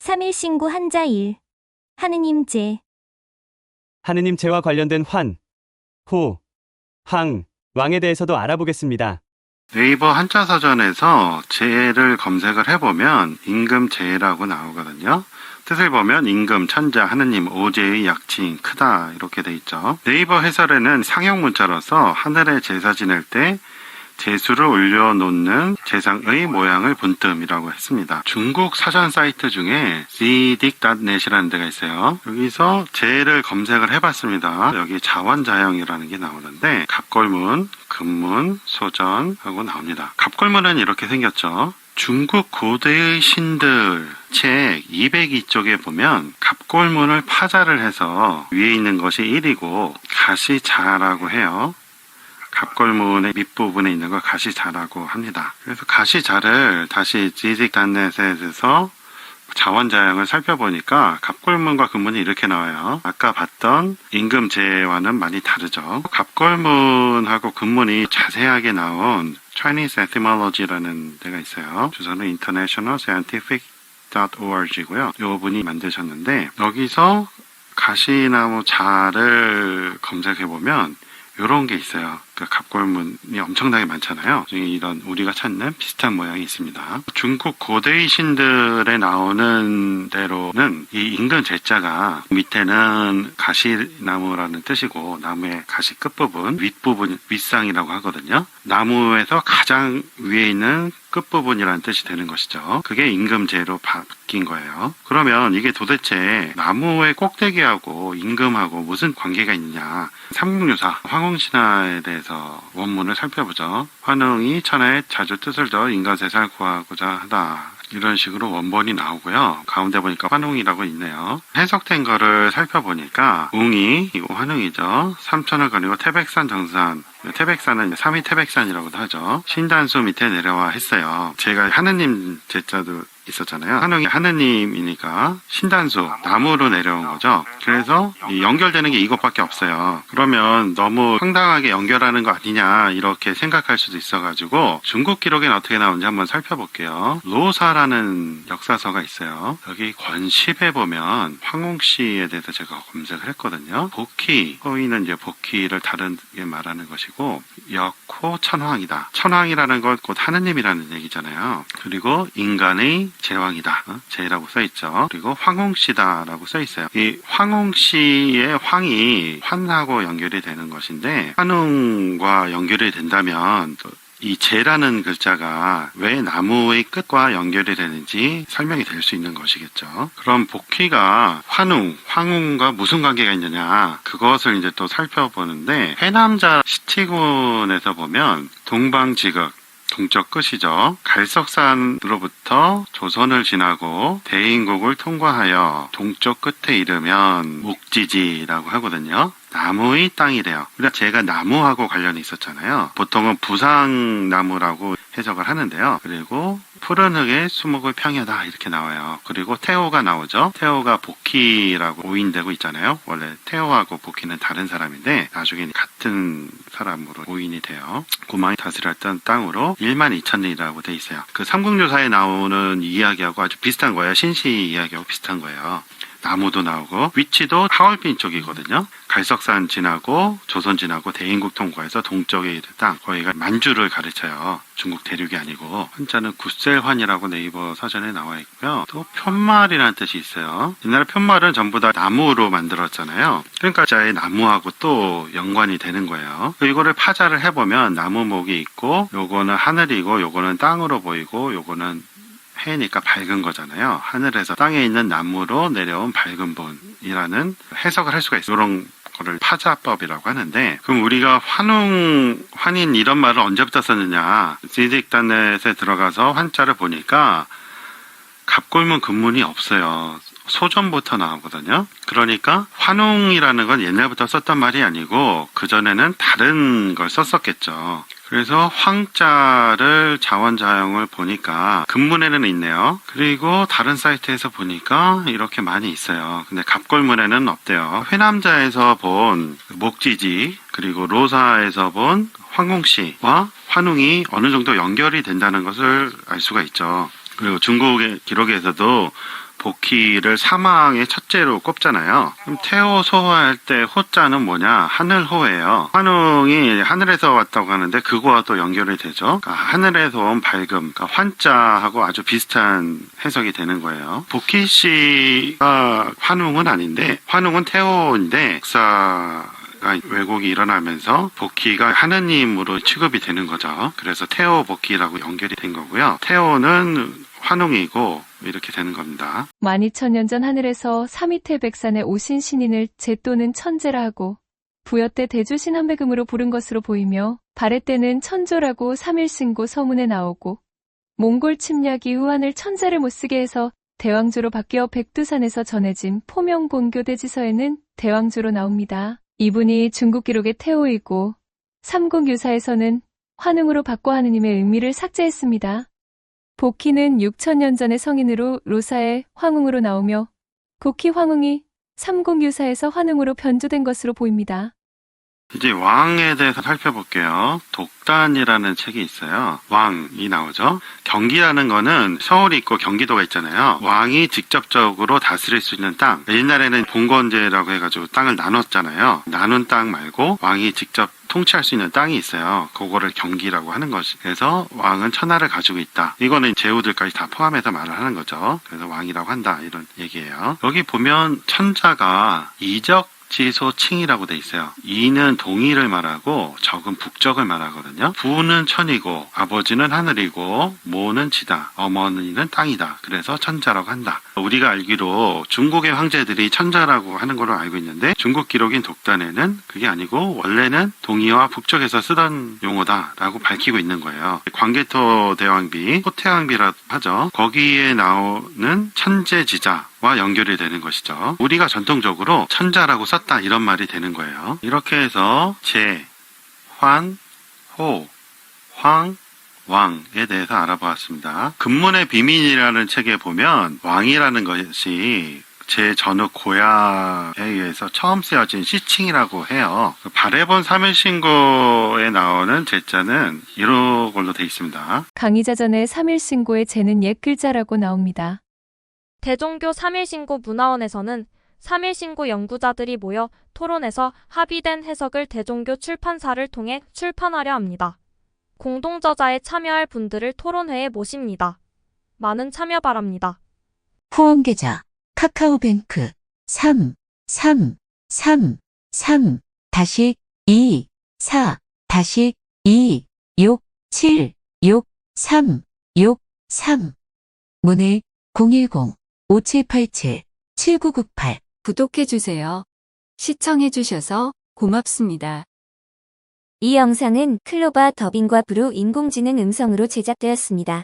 3일 신고 한자 1. 하느님 제. 하느님 제와 관련된 환, 호, 항, 왕에 대해서도 알아보겠습니다. 네이버 한자 사전에서 제를 검색을 해보면 임금 제라고 나오거든요. 뜻을 보면 임금, 천자, 하느님, 오제의 약칭, 크다 이렇게 돼 있죠. 네이버 해설에는 상형 문자로서 하늘에 제사 지낼 때 제수를 올려놓는 제상의 모양을 본뜸이라고 했습니다. 중국 사전 사이트 중에 zidic.net이라는 데가 있어요. 여기서 제를 검색을 해봤습니다. 여기 자원자형이라는 게 나오는데 갑골문, 금문, 소전하고 나옵니다. 갑골문은 이렇게 생겼죠. 중국 고대의 신들 책 202쪽에 보면 갑골문을 파자를 해서 위에 있는 것이 1이고 가시자라고 해요. 갑골문의 밑부분에 있는 걸 가시자라고 합니다. 그래서 가시자를 다시 지직단넷에서 자원자형을 살펴보니까 갑골문과 금문이 이렇게 나와요. 아까 봤던 임금제와는 많이 다르죠. 갑골문하고 금문이 자세하게 나온 Chinese Etymology라는 데가 있어요. 주소는 internationalscientific.org고요. 이 분이 만드셨는데 여기서 가시나무 자를 검색해보면 이런 게 있어요. 그 갑골문이 엄청나게 많잖아요. 이런 우리가 찾는 비슷한 모양이 있습니다. 중국 고대의 신들에 나오는 대로는 이 임금 제자가 밑에는 가시나무라는 뜻이고 나무의 가시 끝부분, 윗부분, 윗상이라고 하거든요. 나무에서 가장 위에 있는 끝부분이라는 뜻이 되는 것이죠. 그게 임금제로 바뀐 거예요. 그러면 이게 도대체 나무의 꼭대기하고 임금하고 무슨 관계가 있느냐. 삼국유사, 황홍신화에 대해서 원문을 살펴보죠. 환웅이 천하에 자주 뜻을 둬 인간세상을 구하고자 하다. 이런 식으로 원본이 나오고요. 가운데 보니까 환웅이라고 있네요. 해석된 거를 살펴보니까 웅이 이거 환웅이죠. 삼천을 거리고 태백산 정산. 태백산은 삼위 태백산이라고도 하죠. 신단수 밑에 내려와 했어요. 제가 하느님 제자도 있었잖아요. 환웅이 하느님이니까 신단수, 나무로 내려온 거죠. 그래서 연결되는 게 이것밖에 없어요. 그러면 너무 황당하게 연결하는 거 아니냐 이렇게 생각할 수도 있어가지고 중국 기록에는 어떻게 나오는지 한번 살펴볼게요. 로사라는 역사서가 있어요. 여기 권십에 보면 황홍씨에 대해서 제가 검색을 했거든요. 복희, 호의는 이제 복희를 다르게 말하는 것이고 역호 천황이다. 천황이라는 건 곧 하느님이라는 얘기잖아요. 그리고 인간의 제왕이다. 제라고 써있죠. 그리고 황홍씨다라고 써있어요. 이 황홍씨의 황이 환하고 연결이 되는 것인데 환웅과 연결이 된다면 이 제라는 글자가 왜 나무의 끝과 연결이 되는지 설명이 될 수 있는 것이겠죠. 그럼 복희가 환웅, 황웅과 무슨 관계가 있느냐 그것을 이제 또 살펴보는데 회남자 시티군에서 보면 동방지극 동쪽 끝이죠. 갈석산으로부터 조선을 지나고 대인국을 통과하여 동쪽 끝에 이르면 목지지라고 하거든요. 나무의 땅이래요. 그러니까 제가 나무하고 관련이 있었잖아요. 보통은 부상나무라고 해석을 하는데요. 그리고 푸른 흙에 수목을 평야다 이렇게 나와요. 그리고 태호가 나오죠. 태호가 복희라고 오인되고 있잖아요. 원래 태호하고 복희는 다른 사람인데 나중에 같은 사람으로 오인이 돼요. 고망이 다스렸던 땅으로 12,000리라고 돼 있어요. 그 삼국유사에 나오는 이야기하고 아주 비슷한 거예요. 신시 이야기하고 비슷한 거예요. 나무도 나오고 위치도 하얼빈 쪽이거든요. 갈석산 지나고 조선 지나고 대인국 통과해서 동쪽에 이른 땅 거기가 만주를 가르쳐요. 중국 대륙이 아니고 한자는 굿셀환이라고 네이버 사전에 나와 있고요. 또 편말이라는 뜻이 있어요. 옛날에 편말은 전부 다 나무로 만들었잖아요. 그러니까 자의 나무하고 또 연관이 되는 거예요. 이거를 파자를 해보면 나무목이 있고 요거는 하늘이고 요거는 땅으로 보이고 요거는 해니까 밝은 거잖아요. 하늘에서 땅에 있는 나무로 내려온 밝은 분이라는 해석을 할 수가 있어요. 이런 거를 파자법이라고 하는데 그럼 우리가 환웅, 환인 이런 말을 언제부터 썼느냐 지직단넷에 들어가서 환자를 보니까 갑골문 금문이 없어요. 소전부터 나오거든요. 그러니까 환웅이라는 건 옛날부터 썼던 말이 아니고 그전에는 다른 걸 썼었겠죠. 그래서 황자를 자원자형을 보니까 금문에는 있네요. 그리고 다른 사이트에서 보니까 이렇게 많이 있어요. 근데 갑골문에는 없대요. 회남자에서 본 목지지 그리고 로사에서 본 황홍씨와 환웅이 어느 정도 연결이 된다는 것을 알 수가 있죠. 그리고 중국의 기록에서도 복희를 사망의 첫째로 꼽잖아요. 그럼 태호 소호할 때 호자는 뭐냐? 하늘호예요. 환웅이 하늘에서 왔다고 하는데 그거와 또 연결이 되죠. 그러니까 하늘에서 온 밝음, 그러니까 환자하고 아주 비슷한 해석이 되는 거예요. 복희 씨가 환웅은 아닌데 환웅은 태호인데 역사 왜곡이 일어나면서 복희가 하느님으로 취급이 되는 거죠. 그래서 태호 복희라고 연결이 된 거고요. 태호는 환웅이고 이렇게 되는 겁니다. 12,000년 전 하늘에서 사미태백산에 오신 신인을 제 또는 천재라 하고 부여 때 대주신 한배금으로 부른 것으로 보이며 발해 때는 천조라고 삼일신고 서문에 나오고 몽골 침략 이후 하늘 천자를 못쓰게 해서 대왕조로 바뀌어 백두산에서 전해진 포명본교대지서에는 대왕조로 나옵니다. 이분이 중국 기록의 태호이고 삼국유사에서는 환웅으로 바꿔 하느님의 의미를 삭제했습니다. 복희는 6,000년 전의 성인으로 로사의 황웅으로 나오며 곡희 황웅이 삼국유사에서 환웅으로 변조된 것으로 보입니다. 이제 왕에 대해서 살펴볼게요. 독단이라는 책이 있어요. 왕이 나오죠. 경기라는 거는 서울이 있고 경기도가 있잖아요. 왕이 직접적으로 다스릴 수 있는 땅. 옛날에는 봉건제라고 해가지고 땅을 나눴잖아요. 나눈 땅 말고 왕이 직접 통치할 수 있는 땅이 있어요. 그거를 경기라고 하는 것이. 그래서 왕은 천하를 가지고 있다. 이거는 제후들까지 다 포함해서 말을 하는 거죠. 그래서 왕이라고 한다. 이런 얘기예요. 여기 보면 천자가 이적 지소칭이라고 돼 있어요. 이는 동의를 말하고 적은 북적을 말하거든요. 부는 천이고 아버지는 하늘이고 모는 지다. 어머니는 땅이다. 그래서 천자라고 한다. 우리가 알기로 중국의 황제들이 천자라고 하는 걸로 알고 있는데 중국 기록인 독단에는 그게 아니고 원래는 동의와 북적에서 쓰던 용어다라고 밝히고 있는 거예요. 광개토 대왕비, 호태왕비라고 하죠. 거기에 나오는 천재지자 와 연결이 되는 것이죠. 우리가 전통적으로 천자라고 썼다 이런 말이 되는 거예요. 이렇게 해서 제, 환, 호, 황, 왕에 대해서 알아보았습니다. 금문의 비밀이라는 책에 보면 왕이라는 것이 제 전후 고야에 의해서 처음 쓰여진 시칭이라고 해요. 발해본 삼일신고에 나오는 제자는 이런 걸로 돼 있습니다. 강의자전에 삼일신고의 제는 옛 글자라고 나옵니다. 대종교 3.1신고 문화원에서는 3.1신고 연구자들이 모여 토론해서 합의된 해석을 대종교 출판사를 통해 출판하려 합니다. 공동저자에 참여할 분들을 토론회에 모십니다. 많은 참여 바랍니다. 후원계좌 카카오뱅크 333-2-4-2-6-7-6-3-6-3 문의 010-5787-7998 구독해주세요. 시청해주셔서 고맙습니다. 이 영상은 클로바 더빙과 브루 인공지능 음성으로 제작되었습니다.